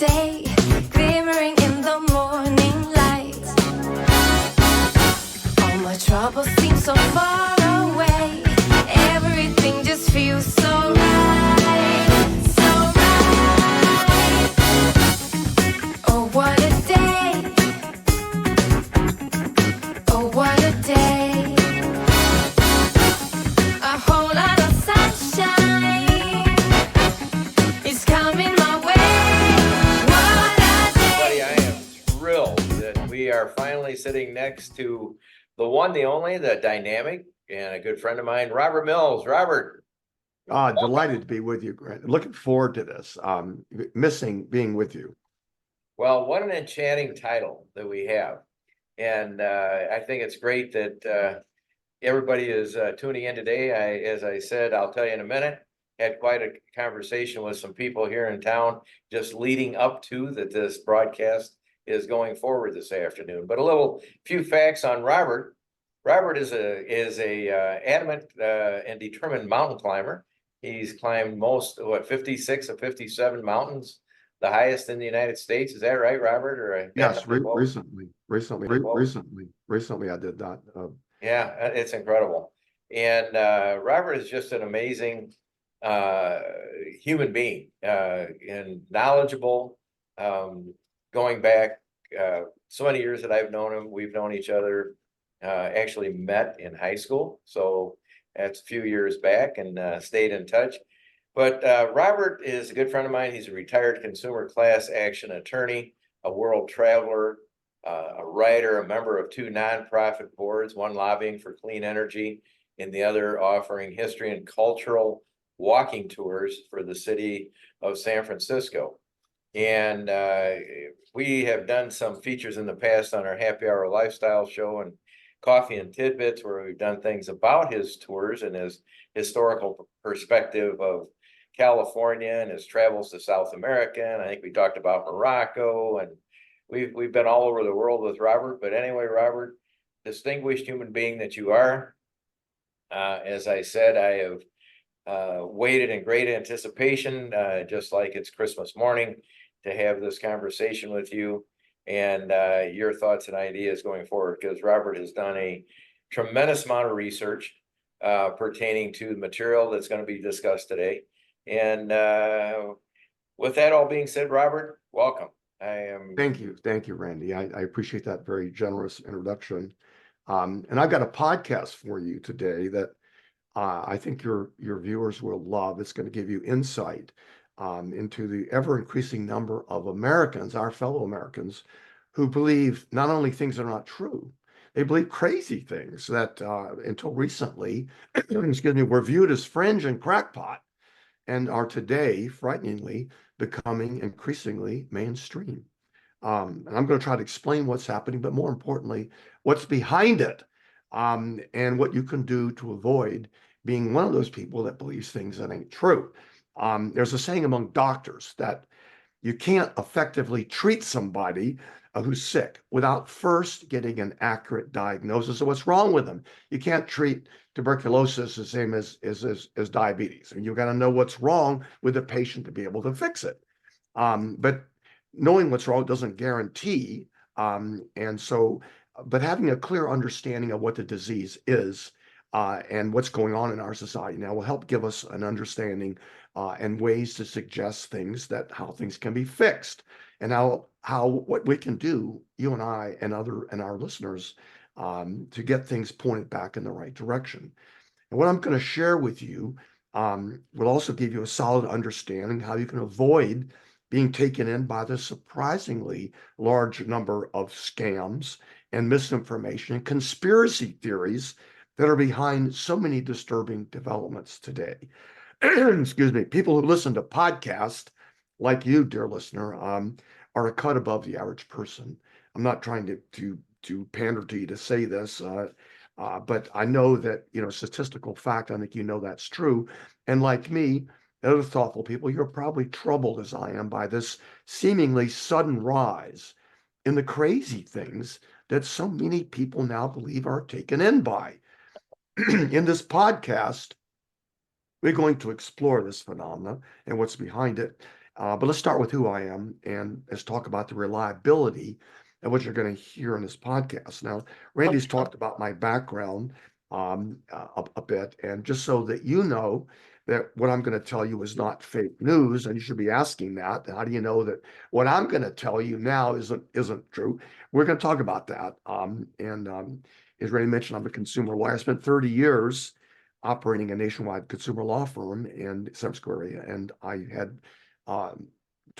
day, glimmering in the morning light. All my troubles seem so far away. Everything just feels so right, so right. Oh, what a day. Oh, what a day. A whole lot of sunshine is coming my way. What a Everybody, day. I am thrilled that we are finally sitting next to the one, the only, the dynamic, and a good friend of mine, Robert Mills. Robert, Delighted to be with you, Grant. Looking forward to this. Missing being with you. well, what an enchanting title that we have. And I think it's great that everybody is tuning in today. As I said, I'll tell you in a minute, had quite a conversation with some people here in town just leading up to that this broadcast is going forward this afternoon. But a few facts on Robert. Robert is a adamant and determined mountain climber. He's climbed 56 of 57 mountains, the highest in the United States. Is that right, Robert? Or Yes, close? recently I did that. Yeah, it's incredible. And Robert is just an amazing human being and knowledgeable. Going back so many years that I've known him, we've known each other, actually met in high school. So that's a few years back and stayed in touch. But Robert is a good friend of mine. He's a retired consumer class action attorney, a world traveler, a writer, a member of two nonprofit boards, one lobbying for clean energy and the other offering history and cultural walking tours for the city of San Francisco. And we have done some features in the past on our Happy Hour Lifestyle show and Coffee and Tidbits, where we've done things about his tours and his historical perspective of California and his travels to South America. And I think we talked about Morocco, and we've been all over the world with Robert. But anyway, Robert, distinguished human being that you are, as I said, I have waited in great anticipation, just like it's Christmas morning, to have this conversation with you and your thoughts and ideas going forward, because Robert has done a tremendous amount of research pertaining to the material that's going to be discussed today. And with that all being said, Robert, welcome. Thank you, Randy. I appreciate that very generous introduction. And I've got a podcast for you today that I think your viewers will love. It's going to give you insight into the ever-increasing number of Americans, our fellow Americans, who believe not only things that are not true, they believe crazy things that until recently, excuse me, were viewed as fringe and crackpot, and are today, frighteningly, becoming increasingly mainstream. And I'm going to try to explain what's happening, but more importantly, what's behind it, and what you can do to avoid being one of those people that believes things that ain't true. There's a saying among doctors that you can't effectively treat somebody who's sick without first getting an accurate diagnosis of what's wrong with them. You can't treat tuberculosis the same as diabetes. And you've got to know what's wrong with the patient to be able to fix it. But knowing what's wrong doesn't guarantee. But having a clear understanding of what the disease is and what's going on in our society now will help give us an understanding and ways to suggest how things can be fixed, and what we can do, you and I and our listeners, to get things pointed back in the right direction. And what I'm going to share with you will also give you a solid understanding how you can avoid being taken in by the surprisingly large number of scams and misinformation and conspiracy theories that are behind so many disturbing developments today. Excuse me. People who listen to podcasts like you, dear listener, are a cut above the average person. I'm not trying to pander to you to say this, but I know that, statistical fact, I think that's true. And like me, other thoughtful people, you're probably troubled as I am by this seemingly sudden rise in the crazy things that so many people now believe are taken in by. In this podcast, we're going to explore this phenomenon and what's behind it, But let's start with who I am and let's talk about the reliability of what you're going to hear in this podcast. Now, Randy's talked about my background a bit, and just so that you know that what I'm going to tell you is not fake news, and you should be asking that. How do you know that what I'm going to tell you now isn't true? We're going to talk about that. As Randy mentioned, I'm a consumer lawyer. I spent 30 years operating a nationwide consumer law firm in the San Francisco area, and I had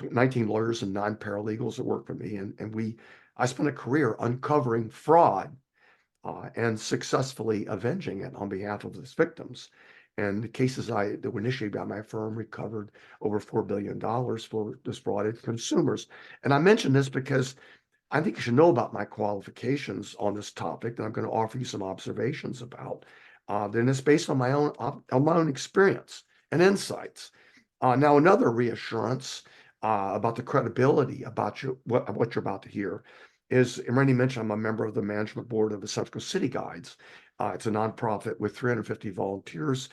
19 lawyers and 9 paralegals that worked for me, and I spent a career uncovering fraud and successfully avenging it on behalf of its victims. And the cases that were initiated by my firm recovered over $4 billion for defrauded consumers. And I mention this because I think you should know about my qualifications on this topic that I'm going to offer you some observations about. Then it's based on my own experience and insights. Now, another reassurance about the credibility about what you're about to hear is, and Randy mentioned, I'm a member of the management board of the San Francisco City Guides. It's a nonprofit with 350 volunteers.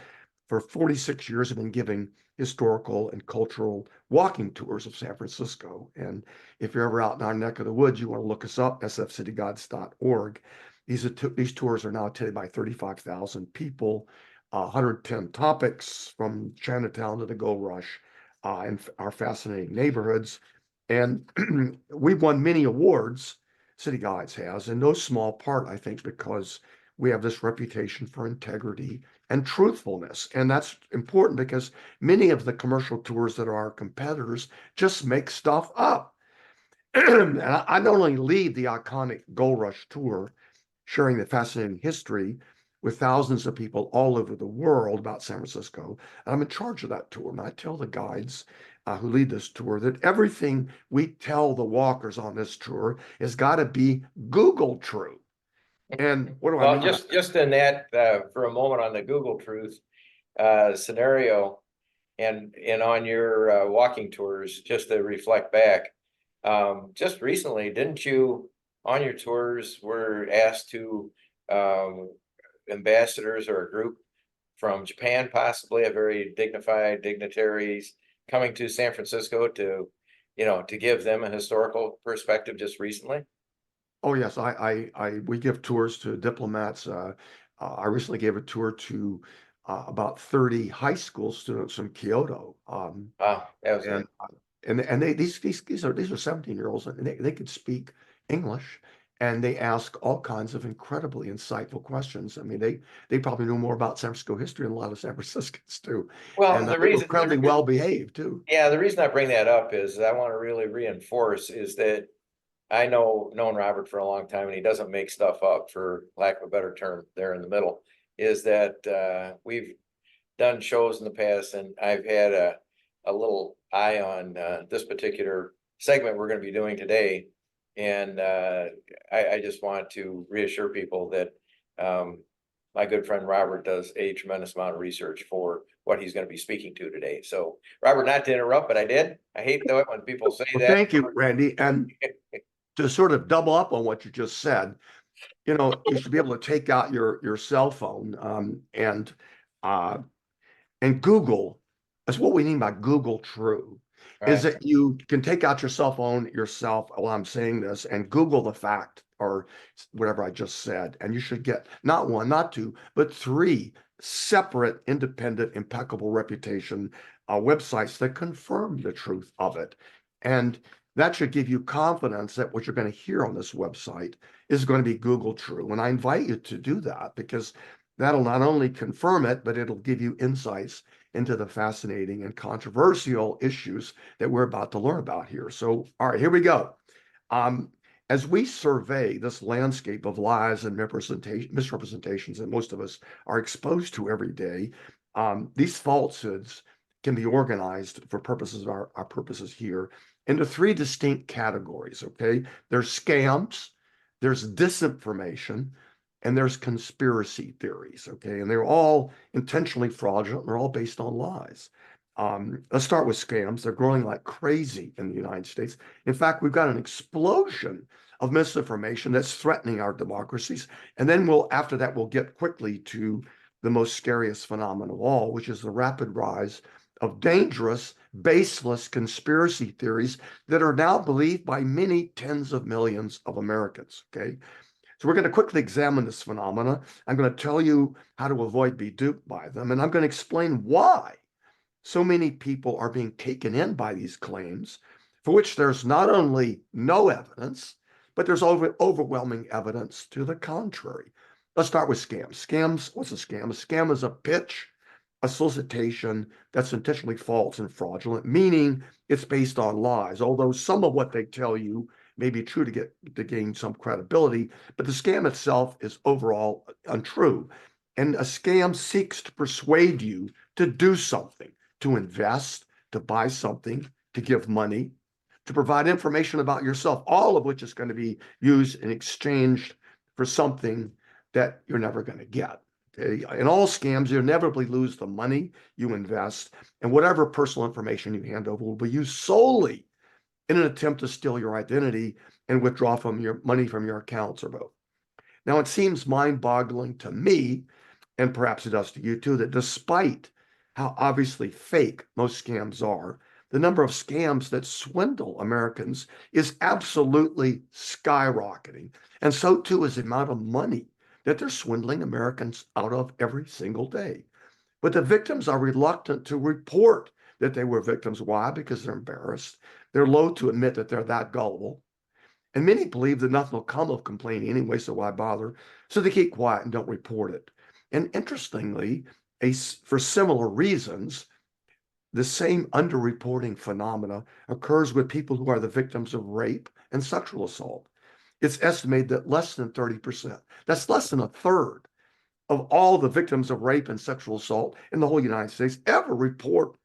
For 46 years, I've been giving historical and cultural walking tours of San Francisco. And if you're ever out in our neck of the woods, you want to look us up, sfcityguides.org. These tours are now attended by 35,000 people, 110 topics from Chinatown to the Gold Rush, and our fascinating neighborhoods. And we've won many awards, City Guides has, in no small part, I think, because we have this reputation for integrity and truthfulness. And that's important because many of the commercial tours that are our competitors just make stuff up. And I not only lead the iconic Gold Rush tour, sharing the fascinating history with thousands of people all over the world about San Francisco, and I'm in charge of that tour. And I tell the guides who lead this tour that everything we tell the walkers on this tour has got to be Google true. And what do I Well, mean? just in that, for a moment on the Google Truth scenario, and on your walking tours, just to reflect back, just recently, didn't you on your tours were asked to ambassadors or a group from Japan, possibly a very dignified dignitaries coming to San Francisco to, to give them a historical perspective just recently? Oh yes, we give tours to diplomats. I recently gave a tour to about 30 high school students from Kyoto. Wow, that was And it. and these are 17-year-olds, and they could speak English, and they ask all kinds of incredibly insightful questions. I mean, they probably know more about San Francisco history than a lot of San Franciscans do, Well, and the they were reason, incredibly well behaved too. yeah, the reason I bring that up is I want to really reinforce is that I known Robert for a long time, and he doesn't make stuff up, for lack of a better term, there in the middle, is that we've done shows in the past, and I've had a little eye on this particular segment we're going to be doing today. And I just want to reassure people that my good friend Robert does a tremendous amount of research for what he's going to be speaking to today. So, Robert, not to interrupt, but I did. I hate though when people say Well, that. thank you, Randy. And to sort of double up on what you just said, you should be able to take out your cell phone uh, and Google. That's what we mean by Google True. Is Right. that you can take out your cell phone yourself while I'm saying this and Google the fact or whatever I just said. And you should get not one, not two, but 3 separate, independent, impeccable reputation websites that confirm the truth of it. And that should give you confidence that what you're going to hear on this website is going to be Google True. And I invite you to do that because that'll not only confirm it, but it'll give you insights into the fascinating and controversial issues that we're about to learn about here. So, all right, here we go. As we survey this landscape of lies and misrepresentations that most of us are exposed to every day, these falsehoods can be organized for purposes of our purposes here into 3 distinct categories. Okay, there's scams, there's disinformation, and there's conspiracy theories. Okay, and they're all intentionally fraudulent. They're all based on lies. Let's start with scams. They're growing like crazy in the United States. In fact, we've got an explosion of misinformation that's threatening our democracies. And then after that, we'll get quickly to the most scariest phenomenon of all, which is the rapid rise of dangerous, baseless conspiracy theories that are now believed by many tens of millions of Americans. Okay. So we're going to quickly examine this phenomena. I'm going to tell you how to avoid being duped by them, and I'm going to explain why so many people are being taken in by these claims, for which there's not only no evidence, but there's overwhelming evidence to the contrary. Let's start with scams. Scams, what's a scam? A scam is a pitch, a solicitation that's intentionally false and fraudulent, meaning it's based on lies, although some of what they tell you may be true to gain some credibility, but the scam itself is overall untrue. And a scam seeks to persuade you to do something, to invest, to buy something, to give money, to provide information about yourself, all of which is going to be used and exchanged for something that you're never going to get. Okay? In all scams, you inevitably lose the money you invest, and whatever personal information you hand over will be used solely in an attempt to steal your identity and withdraw from your money from your accounts or both. Now, it seems mind-boggling to me, and perhaps it does to you too, that despite how obviously fake most scams are, the number of scams that swindle Americans is absolutely skyrocketing. And so too is the amount of money that they're swindling Americans out of every single day. But the victims are reluctant to report that they were victims. Why? Because they're embarrassed. They're loath to admit that they're that gullible. And many believe that nothing will come of complaining anyway, so why bother? So they keep quiet and don't report it. And interestingly, for similar reasons, the same underreporting phenomena occurs with people who are the victims of rape and sexual assault. It's estimated that less than 30%, that's less than a third of all the victims of rape and sexual assault in the whole United States, ever report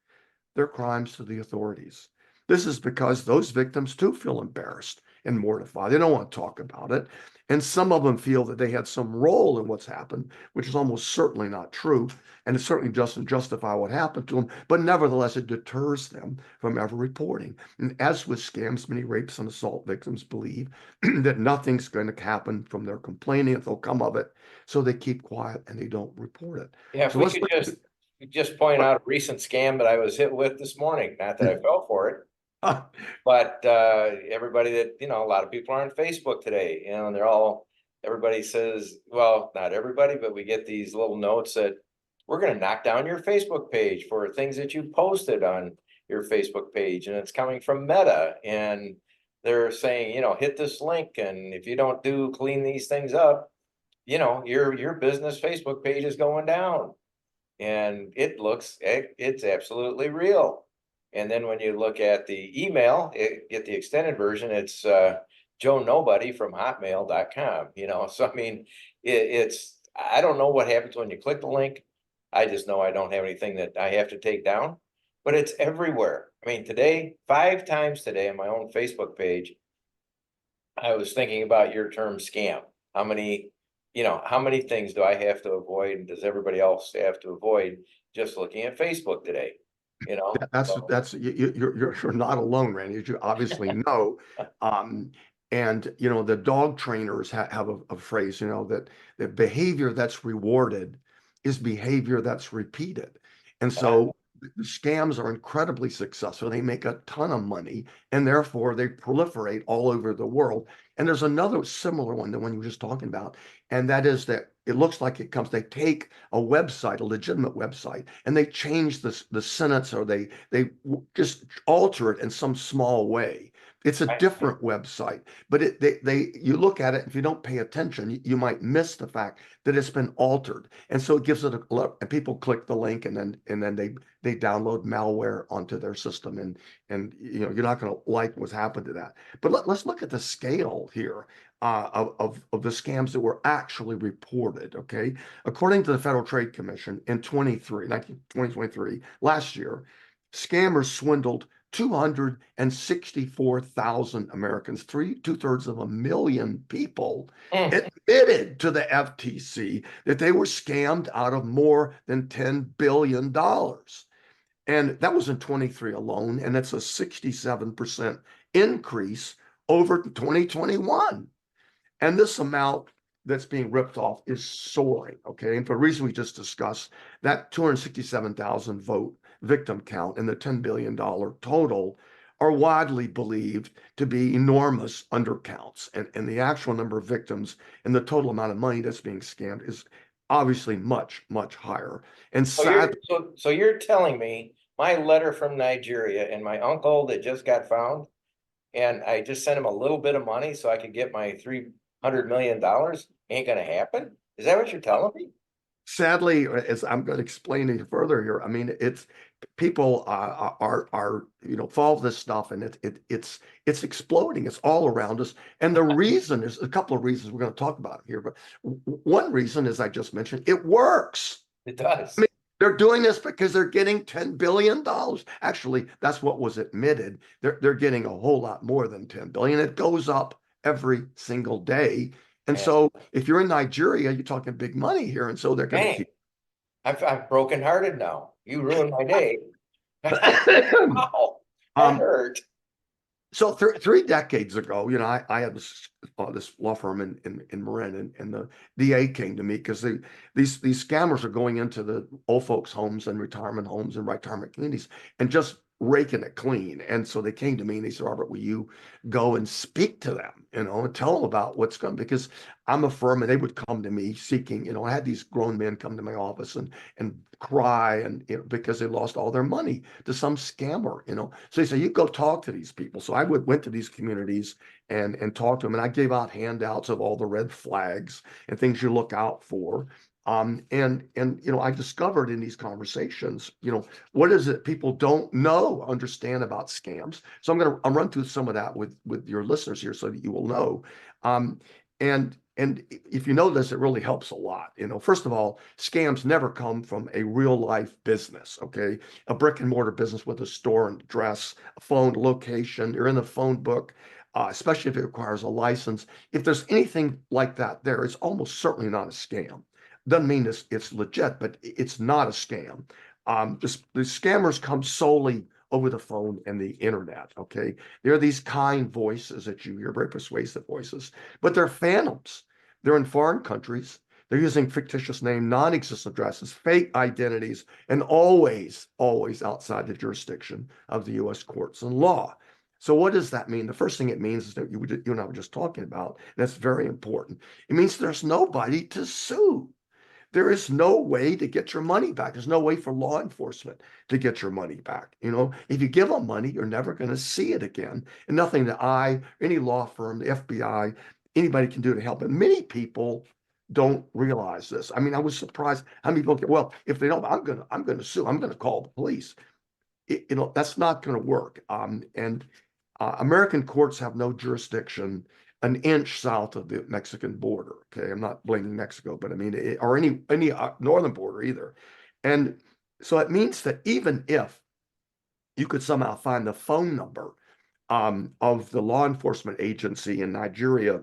their crimes to the authorities. This is because those victims too feel embarrassed and mortified. They don't want to talk about it. And some of them feel that they had some role in what's happened, which is almost certainly not true. And it certainly doesn't justify what happened to them. But nevertheless, it deters them from ever reporting. And as with scams, many rapes and assault victims believe that nothing's going to happen from their complaining if they'll come of it. So they keep quiet and they don't report it. Yeah, if So we let's could look just point out a recent scam that I was hit with this morning, not that I fell for it. at But everybody that, a lot of people are on Facebook today, and everybody says, well, not everybody, but we get these little notes that we're going to knock down your Facebook page for things that you posted on your Facebook page. And it's coming from Meta. And they're saying, hit this link. And if you don't clean these things up, your business Facebook page is going down. And it's absolutely real. And then when you look at the email, get the extended version, it's Joe Nobody from hotmail.com, So I mean, I don't know what happens when you click the link. I just know I don't have anything that I have to take down, but it's everywhere. I mean, 5 times today on my own Facebook page, I was thinking about your term scam. How many things do I have to avoid? And does everybody else have to avoid just looking at Facebook today? You're not alone, Randy, as you obviously know. And the dog trainers have a phrase, that the behavior that's rewarded is behavior that's repeated. And so the scams are incredibly successful. They make a ton of money, and therefore they proliferate all over the world. And there's another similar one, the one you were just talking about, and that is that it looks like they take a website, a legitimate website, and they change the sentence, or they just alter it in some small way. It's a different website, but you look at it, if you don't pay attention, you might miss the fact that it's been altered. And so it gives it and people click the link, and then they download malware onto their system, and you're not going to like what's happened to that. But let's look at the scale here of the scams that were actually reported. Okay, according to the Federal Trade Commission in 2023, last year, scammers swindled 264,000 Americans, two-thirds of a million people, admitted to the FTC that they were scammed out of more than $10 billion. And that was in 23 alone, and that's a 67% increase over 2021. And this amount that's being ripped off is soaring, okay? And for the reason we just discussed, that 267,000 victim count and the $10 billion total are widely believed to be enormous undercounts. And the actual number of victims and the total amount of money that's being scammed is obviously much, much higher. And So you're, sadly, so you're telling me my letter from Nigeria and my uncle that just got found, and I just sent him a little bit of money so I could get my $300 million ain't gonna happen? Is that what you're telling me? sadly, as I'm going to explain it further here, I mean, it's people are follow this stuff, and it's exploding. It's all around us, and the reason is a couple of reasons we're going to talk about here. But one reason, as I just mentioned, it works. It does. I mean, they're doing this because they're getting $10 billion. Actually, that's what was admitted. They're getting a whole lot more than 10 billion. It goes up every single day. And Man. so if you're in Nigeria, you're talking big money here. And so they're going to Dang, keep. I'm brokenhearted now. You ruined my day. Wow, that Um, hurt. so 3 decades ago, I had this law firm in Marin, and the DA came to me because these scammers are going into the old folks' homes and retirement homes and retirement communities and just raking it clean. And so they came to me and they said, Robert, will you go and speak to them, and tell them about what's going, because I'm a firm, and they would come to me seeking, I had these grown men come to my office and cry, and because they lost all their money to some scammer. So he said, you go talk to these people. So I went to these communities and talked to them, and I gave out handouts of all the red flags and things you look out for. And I discovered in these conversations, what is it people don't understand about scams. So I'll run through some of that with your listeners here so that you will know. And if you know this, it really helps a lot. First of all, scams never come from a real life business, okay? A brick and mortar business with a store and address, a phone location, you're in the phone book, especially if it requires a license. If there's anything like that there, it's almost certainly not a scam. Doesn't mean it's legit, but it's not a scam. The scammers come solely over the phone and the internet, okay? There are these kind voices that you hear, very persuasive voices, but they're phantoms. They're in foreign countries. They're using fictitious name, non-existent addresses, fake identities, and always, always outside the jurisdiction of the U.S. courts and law. So what does that mean? The first thing it means is that you and I were just talking about, and that's very important. It means there's nobody to sue. There is no way to get your money back. There's no way for law enforcement to get your money back. If you give them money, you're never going to see it again. And nothing that any law firm, the FBI, anybody can do to help. And many people don't realize this. I mean, I was surprised how many people get, well, if they don't, I'm going to sue. I'm going to call the police. That's not going to work. And American courts have no jurisdiction an inch south of the Mexican border. Okay, I'm not blaming Mexico, but I mean, or any northern border either. And so it means that even if you could somehow find the phone number of the law enforcement agency in Nigeria,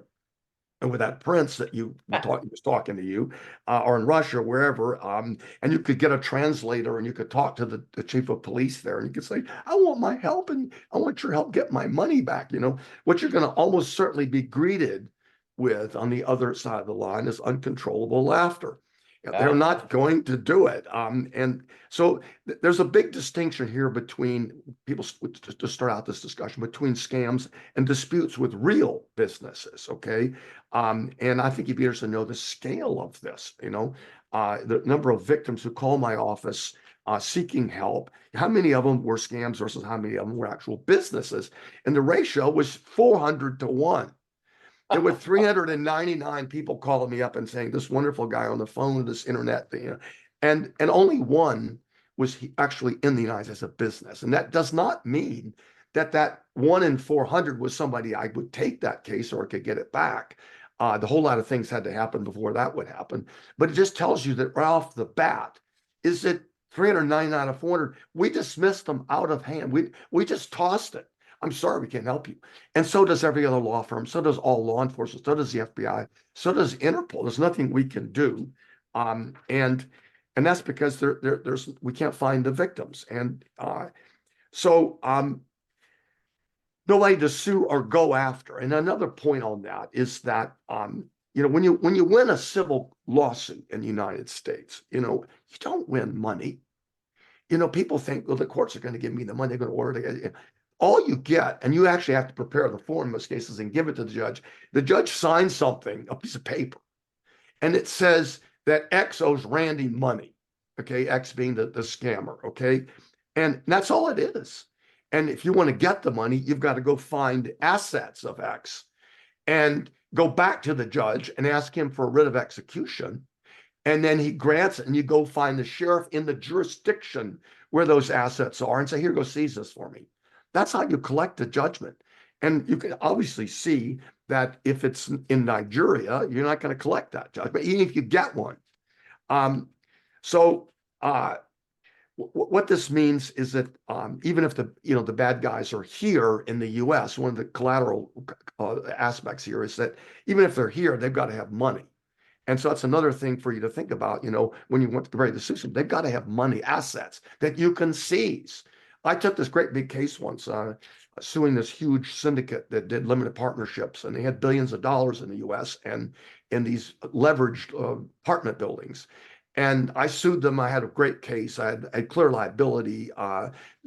and with that prince that was talking to you, or in Russia or wherever, and you could get a translator and you could talk to the chief of police there, and you could say, I want my help and I want your help get my money back. What you're going to almost certainly be greeted with on the other side of the line is uncontrollable laughter. They're not going to do it. And so there's a big distinction here between people, to start out this discussion, between scams and disputes with real businesses, okay? And I think you'd be interested to know the scale of this, the number of victims who call my office seeking help, how many of them were scams versus how many of them were actual businesses. And the ratio was 400 to 1. There were 399 people calling me up and saying, this wonderful guy on the phone, this internet thing, and only one was actually in the United States as a business. And that does not mean that 1 in 400 was somebody I would take that case or could get it back. The whole lot of things had to happen before that would happen. But it just tells you that right off the bat, is it 399 out of 400? We dismissed them out of hand. We just tossed it. I'm sorry, we can't help you. And so does every other law firm. So does all law enforcement. So does the FBI. So does Interpol. There's nothing we can do. And that's because we can't find the victims. And so nobody to sue or go after. And another point on that is that when you win a civil lawsuit in the United States, you don't win money. People think, well, the courts are going to give me the money, they're going to order it. All you get, and you actually have to prepare the form in most cases and give it to the judge. The judge signs something, a piece of paper, and it says that X owes Randy money. Okay, X being the scammer. Okay, and that's all it is. And if you want to get the money, you've got to go find assets of X and go back to the judge and ask him for a writ of execution. And then he grants it, and you go find the sheriff in the jurisdiction where those assets are and say, here, go seize this for me. That's how you collect a judgment. And you can obviously see that if it's in Nigeria, you're not going to collect that judgment, even if you get one. So what this means is that even if the bad guys are here in the U.S., one of the collateral aspects here is that even if they're here, they've got to have money. And so that's another thing for you to think about, when you want to break the system, they've got to have money, assets that you can seize. I took this great big case once, suing this huge syndicate that did limited partnerships, and they had billions of dollars in the US and in these leveraged apartment buildings. And I sued them. I had a great case. I had clear liability,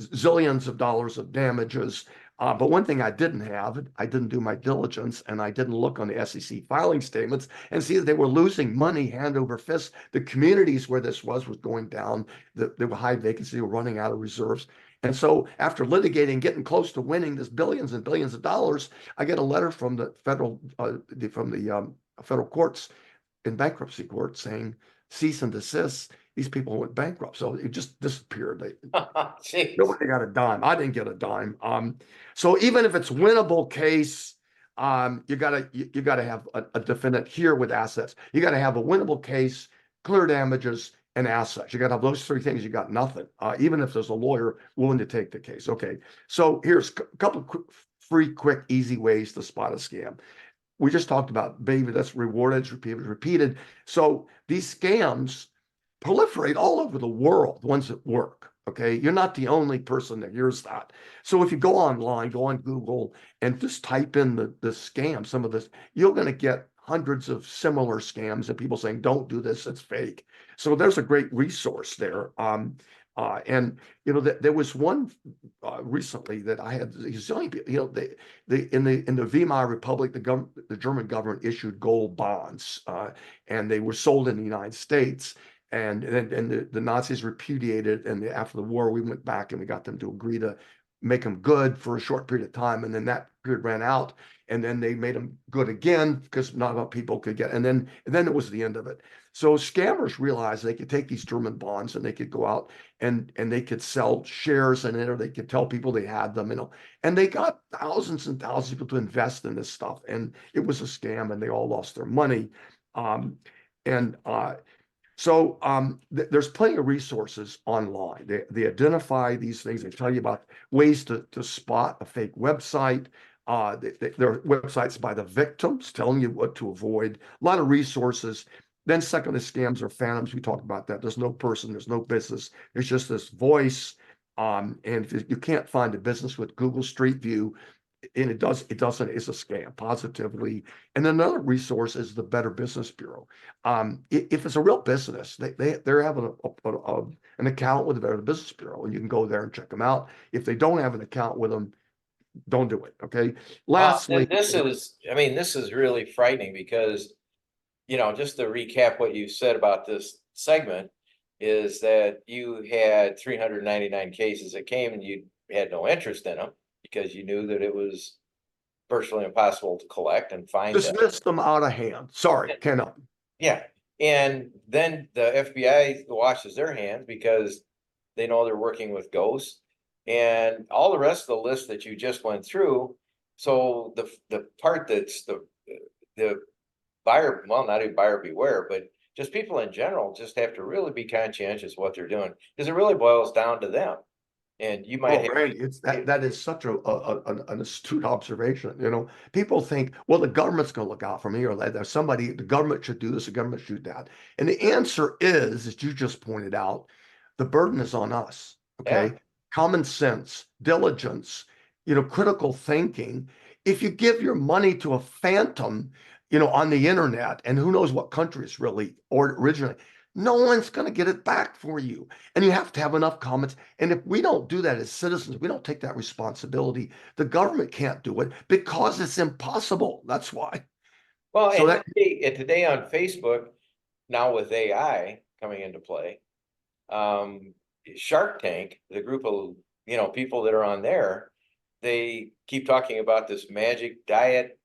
zillions of dollars of damages. But one thing I didn't do my diligence, and I didn't look on the SEC filing statements and see that they were losing money hand over fist. The communities where this was going down. There were high vacancy, were running out of reserves. And so after litigating, getting close to winning this billions and billions of dollars, I get a letter from the federal courts in bankruptcy court saying, cease and desist. These people went bankrupt. So it just disappeared. Nobody got a dime. I didn't get a dime. So even if it's winnable case, you gotta have a defendant here with assets. You gotta have a winnable case, clear damages, and assets. You gotta have those three things. You got nothing. Even if there's a lawyer willing to take the case. Okay. So here's a couple of free, quick, easy ways to spot a scam. We just talked about behavior that's rewarded, it's repeated. So these scams proliferate all over the world, ones that work. Okay, you're not the only person that hears that. So if you go online, go on Google, and just type in the scam, some of this, you're going to get hundreds of similar scams and people saying, don't do this, it's fake. So there's a great resource there. And there was one recently that I had these young people, in the Weimar Republic, the German government issued gold bonds, and they were sold in the United States. And then the Nazis repudiated, and after the war, we went back and we got them to agree to make them good for a short period of time, and then that period ran out, and then they made them good again because not enough people could get, and then it was the end of it. So scammers realized they could take these German bonds and they could go out and they could sell shares in it, or they could tell people they had them, and they got thousands and thousands of people to invest in this stuff, and it was a scam, and they all lost their money. So there's plenty of resources online. They identify these things. They tell you about ways to spot a fake website. There are websites by the victims telling you what to avoid. A lot of resources. Then secondly, scams are phantoms. We talked about that. There's no person. There's no business. There's just this voice. And if you can't find a business with Google Street View, and it's a scam positively. And another resource is the Better Business Bureau. If it's a real business, they're having an account with the Better Business Bureau, and you can go there and check them out. If they don't have an account with them, don't do it. Okay. Lastly, this is really frightening because, just to recap what you said about this segment is that you had 399 cases that came and you had no interest in them, because you knew that it was virtually impossible to collect and find them. Dismiss them out of hand. Sorry, cannot. Yeah. And then the FBI washes their hands because they know they're working with ghosts and all the rest of the list that you just went through. So the part that's the buyer, well, not even buyer beware, but just people in general just have to really be conscientious what they're doing, because it really boils down to them. And you might Randy, that is such an astute observation. People think, well, the government's going to look out for me, or that the government should do this, the government should do that. And the answer is, as you just pointed out, the burden is on us. Okay. Yeah. Common sense, diligence, critical thinking. If you give your money to a phantom, on the internet, and who knows what country it's really or originally, no one's going to get it back for you. And you have to have enough comments. And if we don't do that as citizens, we don't take that responsibility, the government can't do it because it's impossible. That's why. Well, So and that, today on Facebook, now with AI coming into play, um, Shark Tank, the group of, people that are on there, they keep talking about this magic diet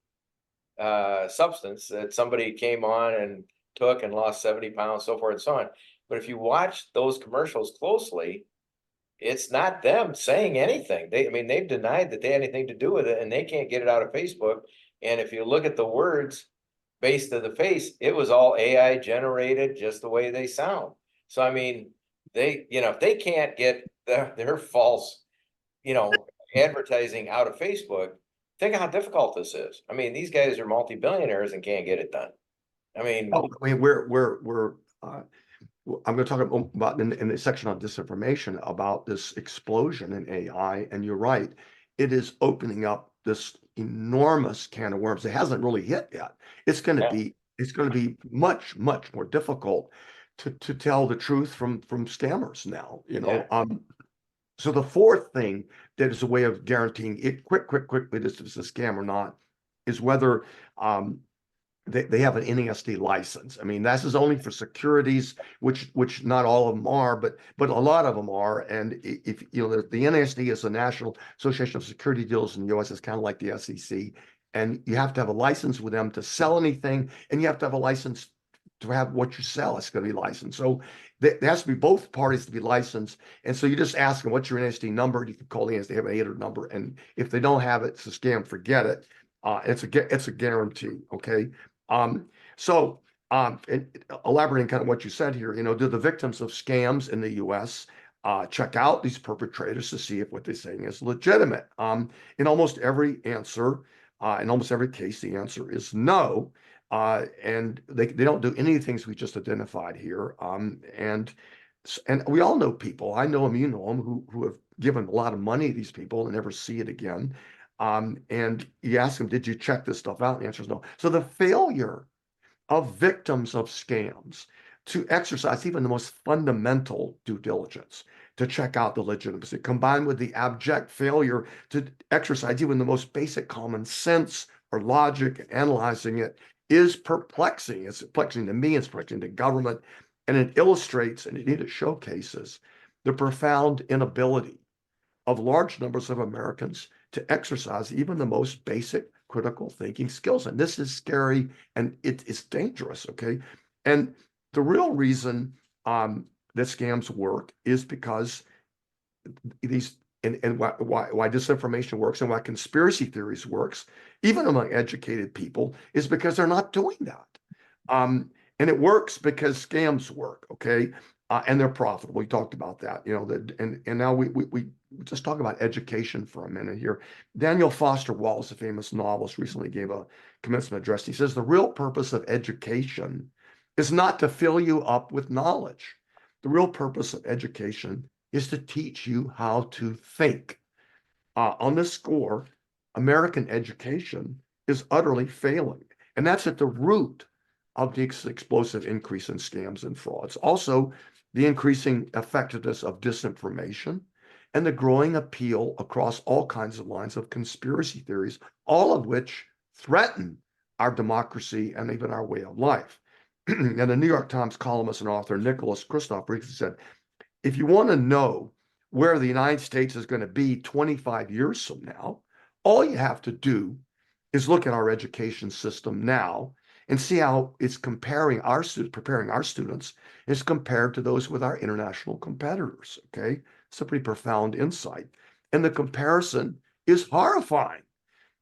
substance that somebody came on and took and lost 70 pounds, so forth and so on. But if you watch those commercials closely, it's not them saying anything. I mean, they've denied that they had anything to do with it, and they can't get it out of Facebook. And if you look at the words based to the face, it was all AI generated, just the way they sound. So I mean, if they can't get their false, you know, advertising out of Facebook, think of how difficult this is. I mean, these guys are multi-billionaires and can't get it done. I mean, oh, I mean, I'm going to talk about in the section on disinformation about this explosion in AI. And you're right, it is opening up this enormous can of worms. It hasn't really hit yet. It's going to yeah, be much, much more difficult to tell the truth from scammers now, yeah. So the fourth thing that is a way of guaranteeing it quickly, this is a scam or not, is whether um, they have an NASD license. I mean, this is only for securities, which not all of them are, but a lot of them are. And if the NASD is the National Association of Security Dealers in the U.S. It's kind of like the SEC, and you have to have a license with them to sell anything, and you have to have a license to have what you sell. It's going to be licensed. So there has to be both parties to be licensed. And so you just ask them, what's your NASD number? You can call the NASD, they have an 800 number, and if they don't have it, it's a scam. Forget it. It's a guarantee. Okay. Um, so, and elaborating kind of what you said here, do the victims of scams in the U.S. Check out these perpetrators to see if what they're saying is legitimate? In almost every answer, in almost every case, the answer is no. And they don't do any of the things we just identified here. And we all know people. I know them, you know them, who have given a lot of money to these people and never see it again. And you ask them, did you check this stuff out? And the answer is no. So the failure of victims of scams to exercise even the most fundamental due diligence to check out the legitimacy, combined with the abject failure to exercise even the most basic common sense or logic, analyzing it, is perplexing. It's perplexing to me, it's perplexing to government, and it illustrates and it showcases the profound inability of large numbers of Americans to exercise even the most basic critical thinking skills. And this is scary and it's dangerous, okay? And the real reason that scams work is because these and why disinformation works and why conspiracy theories works, even among educated people, is because they're not doing that. And it works because scams work, okay? And they're profitable. We talked about that, and now we just talk about education for a minute here. Daniel Foster Wallace, a famous novelist, recently gave a commencement address. He says, the real purpose of education is not to fill you up with knowledge. The real purpose of education is to teach you how to think. On this score, American education is utterly failing. And that's at the root of the explosive increase in scams and frauds. Also, the increasing effectiveness of disinformation and the growing appeal across all kinds of lines of conspiracy theories, all of which threaten our democracy and even our way of life. And the New York Times columnist and author Nicholas Kristof recently said, if you want to know where the United States is going to be 25 years from now, all you have to do is look at our education system now and see how it's preparing our students is compared to those with our international competitors. Okay, it's a pretty profound insight, and the comparison is horrifying.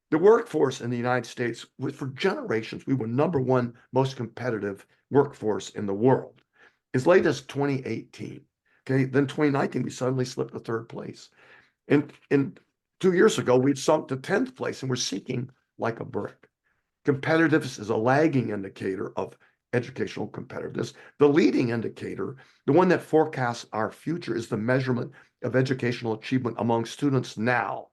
The workforce in the United States, for generations, we were number one most competitive workforce in the world. As late as 2018, okay, then 2019 we suddenly slipped to third place, and 2 years ago we'd sunk to 10th place, and we're sinking like a brick. Competitiveness is a lagging indicator of educational competitiveness. The leading indicator, the one that forecasts our future, is the measurement of educational achievement among students now,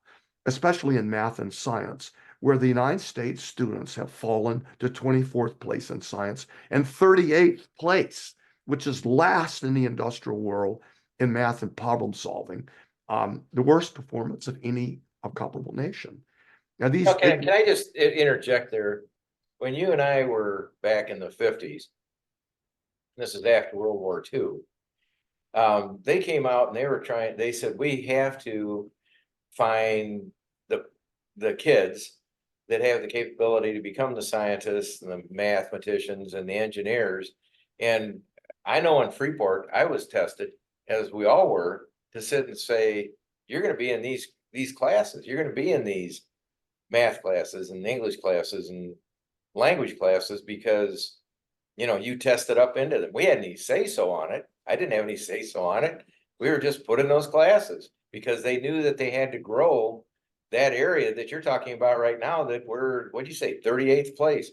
especially in math and science, where the United States students have fallen to 24th place in science and 38th place which is last in the industrial world in math and problem solving, the worst performance of any comparable nation. Now, these, Can I just interject there? When you and I were back in the 50s, this is after World War II, they came out and they said, we have to find the kids that have the capability to become the scientists and the mathematicians and the engineers. And I know in Freeport, I was tested, as we all were, to sit and say, you're going to be in these classes. You're going to be in these math classes and English classes and language classes because, you tested up into them. We had any say so on it. I didn't have any say so on it. We were just put in those classes because they knew that they had to grow that area that you're talking about right now, that we're, what'd you say, 38th place?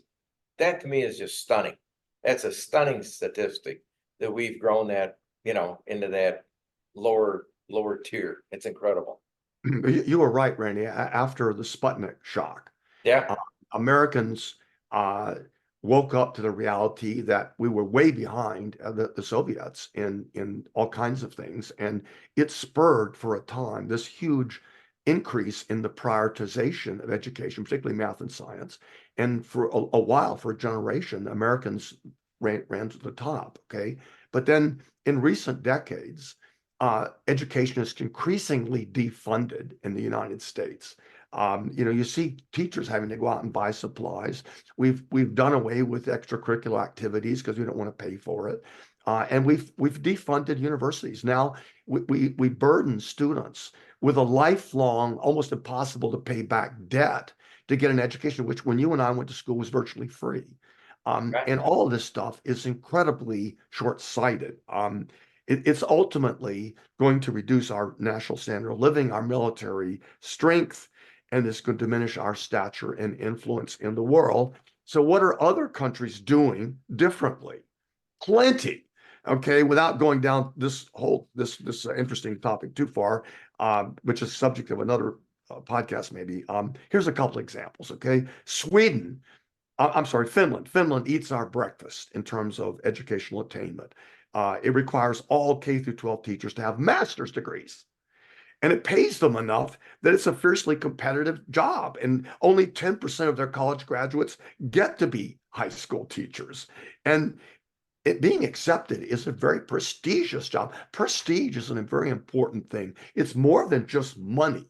That to me is just stunning. That's a stunning statistic that we've grown that, into that lower tier. It's incredible. you were right, Randy. After the Sputnik shock, Yeah. Americans woke up to the reality that we were way behind the Soviets in all kinds of things, and it spurred for a time this huge increase in the prioritization of education, particularly math and science. And for a while, for a generation, Americans ran to the top. Okay, but then in recent decades, education is increasingly defunded in the United States. You see teachers having to go out and buy supplies. We've done away with extracurricular activities because we don't want to pay for it, and we've defunded universities. Now we burden students with a lifelong, almost impossible to pay back debt to get an education, which when you and I went to school was virtually free. Right. And all of this stuff is incredibly short-sighted. It's ultimately going to reduce our national standard of living, our military strength, and it's going to diminish our stature and influence in the world. So what are other countries doing differently? Plenty. Okay, without going down this interesting topic too far, which is subject of another podcast maybe. Here's a couple examples. Okay, Sweden. I'm sorry, Finland. Finland eats our breakfast in terms of educational attainment. It requires all K through 12 teachers to have master's degrees. And it pays them enough that it's a fiercely competitive job. And only 10% of their college graduates get to be high school teachers. And it being accepted is a very prestigious job. Prestige is a very important thing. It's more than just money.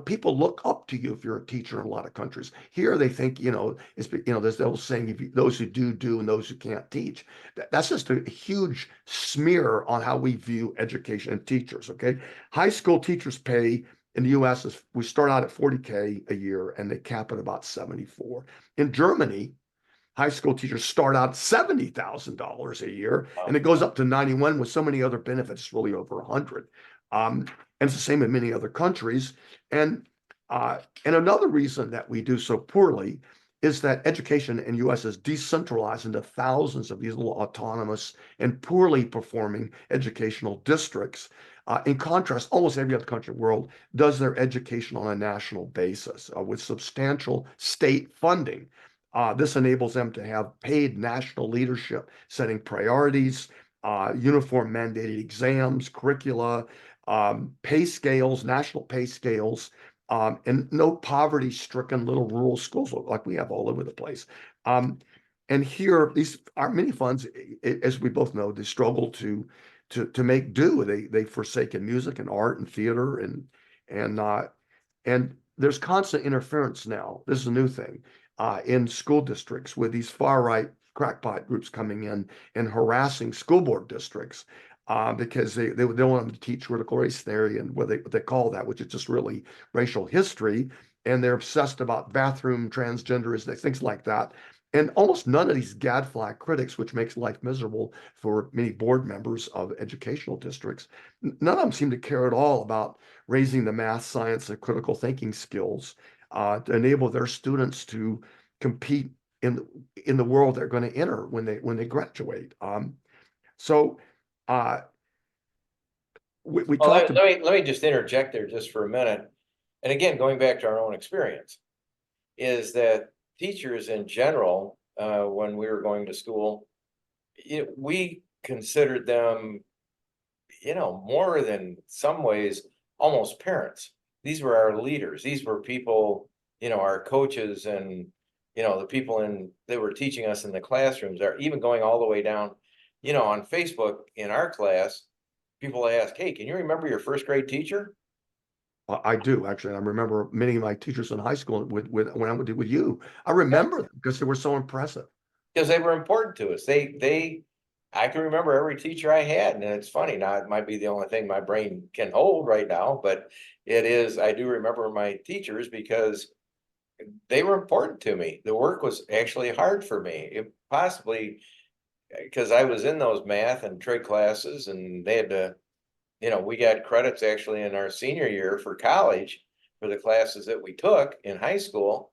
People look up to you if you're a teacher in a lot of countries. Here they think, there's the old saying, those who do and those who can't teach. That's just a huge smear on how we view education and teachers, okay? High school teachers pay in the US, we start out at 40K a year and they cap at about 74. In Germany, high school teachers start out $70,000 a year, and it goes up to 91 with so many other benefits, really over 100. And it's the same in many other countries. And another reason that we do so poorly is that education in the US is decentralized into thousands of these little autonomous and poorly performing educational districts. In contrast, almost every other country in the world does their education on a national basis with substantial state funding. This enables them to have paid national leadership, setting priorities, uniform mandated exams, curricula, pay scales, national pay scales, and no poverty-stricken little rural schools like we have all over the place. And here, these are many funds, as we both know, they struggle to make do. They've forsaken music and art and theater and there's constant interference now. This is a new thing. In school districts with these far-right crackpot groups coming in and harassing school board districts because they want them to teach critical race theory and what they call that, which is just really racial history. And they're obsessed about bathroom transgenderism, things like that. And almost none of these gadfly critics, which makes life miserable for many board members of educational districts, none of them seem to care at all about raising the math, science, and critical thinking skills to enable their students to compete in the world they're going to enter when they graduate. So we Well, talked about. let me just interject there just for a minute. And again, going back to our own experience, is that teachers in general, when we were going to school, we considered them, more than some ways, almost parents. These were our leaders. These were people, our coaches and, the people they were teaching us in the classrooms are even going all the way down, on Facebook in our class, people ask, hey, can you remember your first grade teacher? I do actually. I remember many of my teachers in high school with when I went with you. I remember them because they were so impressive. Because they were important to us. I can remember every teacher I had, and it's funny, now it might be the only thing my brain can hold right now, but I do remember my teachers because they were important to me. The work was actually hard for me. It possibly because I was in those math and trig classes and they had to, we got credits actually in our senior year for college for the classes that we took in high school,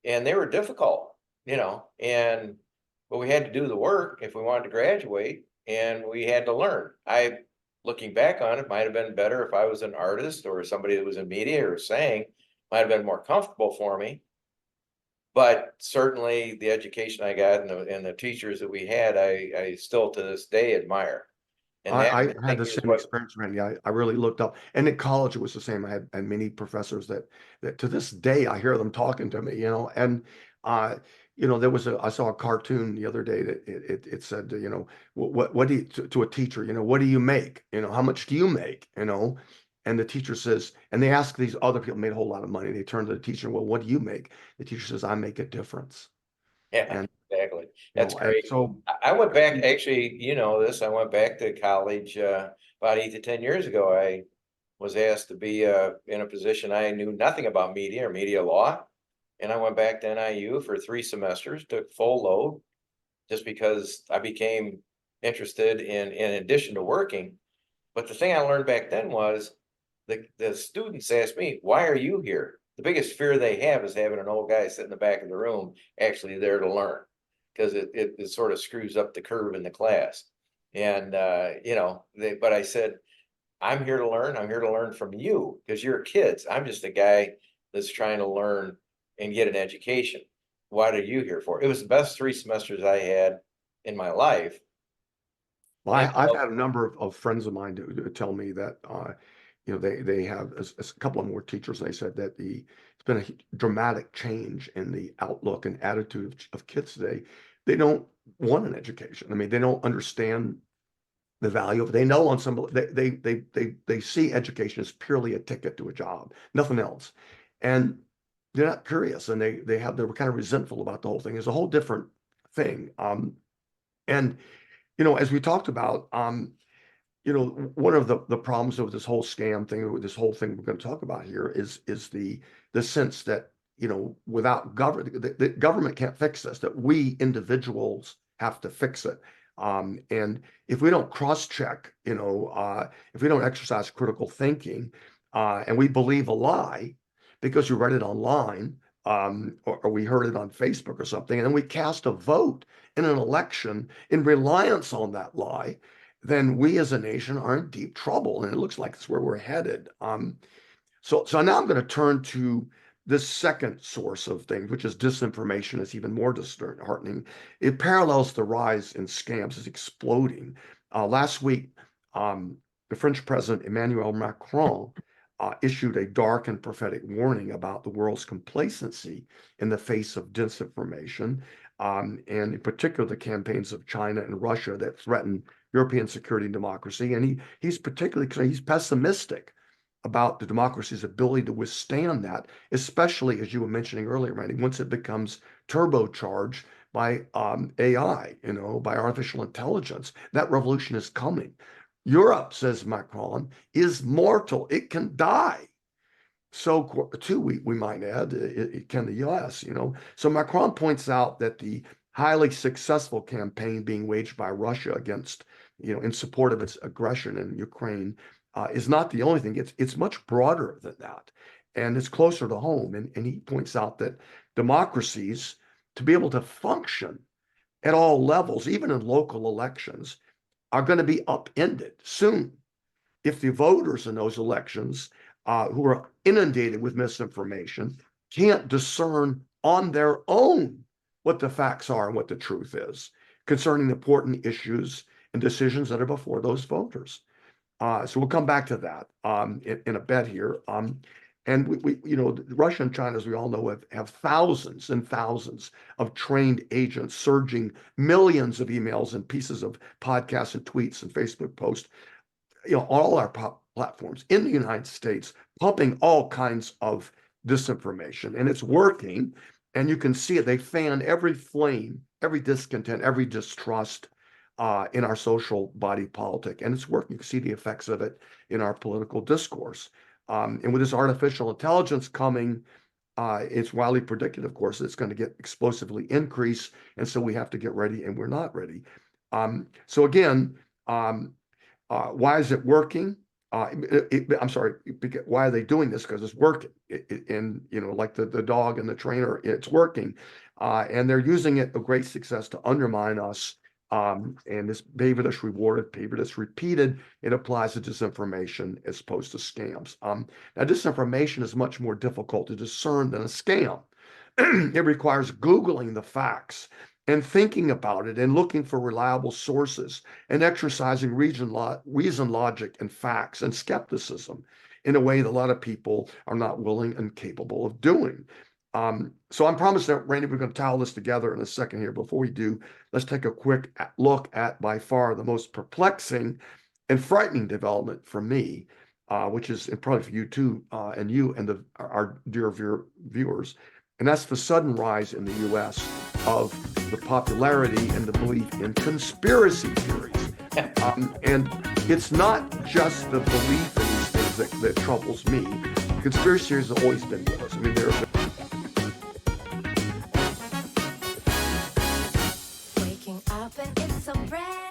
and they were difficult, and but we had to do the work if we wanted to graduate, and we had to learn. Looking back on it, might have been better if I was an artist or somebody that was in media or saying, might have been more comfortable for me. But certainly the education I got and the teachers that we had, I still to this day admire. And that, I I had think, the is same what, experience, Randy. I really looked up, and in college it was the same. I had many professors that to this day I hear them talking to me, and uh, there was I saw a cartoon the other day that it said, what do you to a teacher, what do you make? How much do you make? And the teacher says, and they ask these other people made a whole lot of money. They turn to the teacher, well, what do you make? The teacher says, I make a difference. yeah, And exactly. That's and great. so I went back, actually, this, I went back to college about 8 to 10 years ago. I was asked to be in a position I knew nothing about media or media law. And I went back to NIU for 3 semesters, took full load, just because I became interested in addition to working. But the thing I learned back then was the students asked me, why are you here? The biggest fear they have is having an old guy sit in the back of the room actually there to learn, because it sort of screws up the curve in the class. And but I said, I'm here to learn. I'm here to learn from you because you're kids. I'm just a guy that's trying to learn and get an education. What are you here for? It was the best 3 semesters I had in my life. well, And I've had a number of friends of mine to tell me that they have a couple of more teachers. They said that it's been a dramatic change in the outlook and attitude of kids today. They don't want an education. I mean, they don't understand the value of it. They know on some they see education as purely a ticket to a job, nothing else, and they're not curious, and they were kind of resentful about the whole thing. It's a whole different thing. And as we talked about, one of the problems of this whole scam thing, or this whole thing we're going to talk about here is the sense that, without government, the government can't fix this, that we individuals have to fix it. And if we don't cross-check, if we don't exercise critical thinking, and we believe a lie because you read it online, or we heard it on Facebook or something, and then we cast a vote in an election in reliance on that lie, then we as a nation are in deep trouble. And it looks like that's where we're headed. So now I'm going to turn to this second source of things, which is disinformation. Is even more disheartening. It parallels the rise in scams. It's exploding. Last week, the French president, Emmanuel Macron, issued a dark and prophetic warning about the world's complacency in the face of disinformation, and in particular the campaigns of China and Russia that threaten European security and democracy. And he's pessimistic about the democracy's ability to withstand that, especially as you were mentioning earlier, Randy, once it becomes turbocharged by AI, by artificial intelligence. That revolution is coming. Europe, says Macron, is mortal. It can die. So too, we might add, it can the US, So Macron points out that the highly successful campaign being waged by Russia against, in support of its aggression in Ukraine, is not the only thing. It's much broader than that, and it's closer to home. And he points out that democracies, to be able to function at all levels, even in local elections, are going to be upended soon if the voters in those elections, who are inundated with misinformation, can't discern on their own what the facts are and what the truth is concerning important issues and decisions that are before those voters. So we'll come back to that in a bit here. And Russia and China, as we all know, have thousands and thousands of trained agents surging millions of emails and pieces of podcasts and tweets and Facebook posts, all our platforms in the United States, pumping all kinds of disinformation, and it's working. And you can see it. They fan every flame, every discontent, every distrust in our social body politic, and it's working. You can see the effects of it in our political discourse. And with this artificial intelligence coming, it's widely predicted, of course, it's going to get explosively increase. And so we have to get ready, and we're not ready. So again, why is it working? I'm sorry, why are they doing this? Because it's working. And, like the dog and the trainer, it's working. And they're using it with great success to undermine us. And this pay that's rewarded, pay that's repeated, it applies to disinformation as opposed to scams. Now, disinformation is much more difficult to discern than a scam. It requires Googling the facts and thinking about it and looking for reliable sources and exercising reason, logic, and facts and skepticism in a way that a lot of people are not willing and capable of doing. So I'm promising that, Randy, we're going to tie all this together in a second here. Before we do, let's take a quick look at by far the most perplexing and frightening development for me, which is probably for you too, and you and our dear viewers. And that's the sudden rise in the U.S. of the popularity and the belief in conspiracy theories. And it's not just the belief in these things that troubles me. Conspiracy theories have always been with us. I mean, Waking up and it's a brand